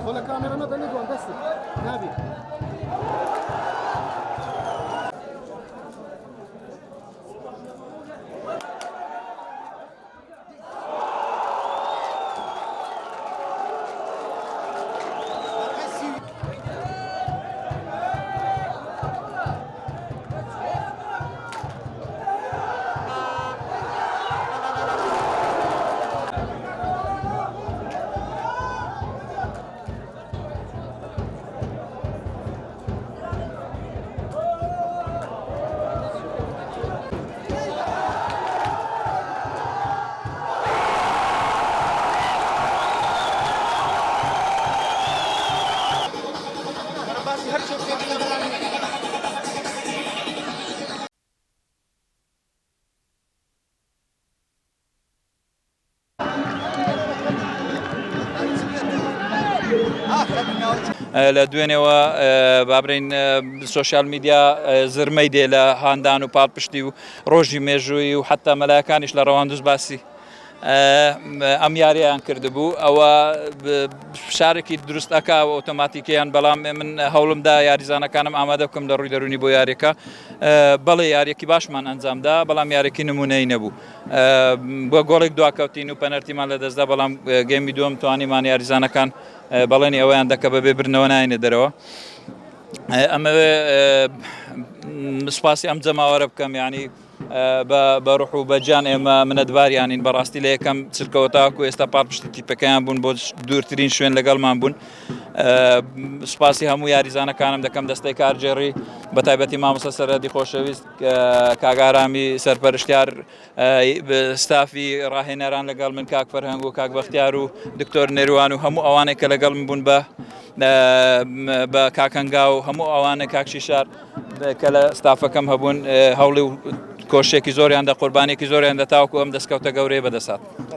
ولا كاميرا ما تلقوا بس نبي لە دوێنێەوە بابرین سوۆشیال میدیا زرمەی دێ لە هاندان و پاڵپشتی و ڕۆژی مێژووی و حتا مەلایەکانیش لە ڕەواندوز باسی ئەم یاریان کردبوو ئەوە شارێکی دروست ئەکا و ئۆتۆماتیکیان بەڵام من هەوڵمدا یاریزانەکانم ئامادە بکەم لە ڕووی دەرونی بۆ یاریەکە بەڵێ یاریەکی باشمان ئەنجامدا بەڵام یارێکی نمونەی نەبوو بۆ گۆڵێک دواکەوتین و پەنەرتیمان لە دەستدا بەڵام گەیمی دووەم توانیمان یاریزانەکان بەڵێنی ئەویان دەکە بەبێ برنەوە ناینە دەرەوە ئەمەوێ سوپاسی ئەم جەماوەرە بکەم ینی بە ڕوح و بەجان ئێمە منەتباریانین بەڕاستی لە یەکەم چرکەوە تاکو ئێستا پاڵپشتی تیپەکەیان بوون بۆ دوورترین شوێن لەگەڵمان بوون سوپاسی هەموو یاریزانەکانم دەکەم دەستەی کارجێڕی بە تایبەتی مامۆستا سەرهەدی خۆشەویست کاگارامی سەرپەرشتیار ستافی ڕاهێنەران لەگەڵ من کاک فەرهەنگ و کاک بەختیار و دکتۆر نێروان و هەموو ئەوانێک کە لەگەڵ من بوون بە کاکەنگا و هەموو ئەوانە کاک شیشار کە لە ستافەکەم هەبوون هەوڵی و کۆشێکی زۆریان دە قوربانێکی زۆریان دە تاوکو ئەم دەستکەوتە گەورەی بەدەسات.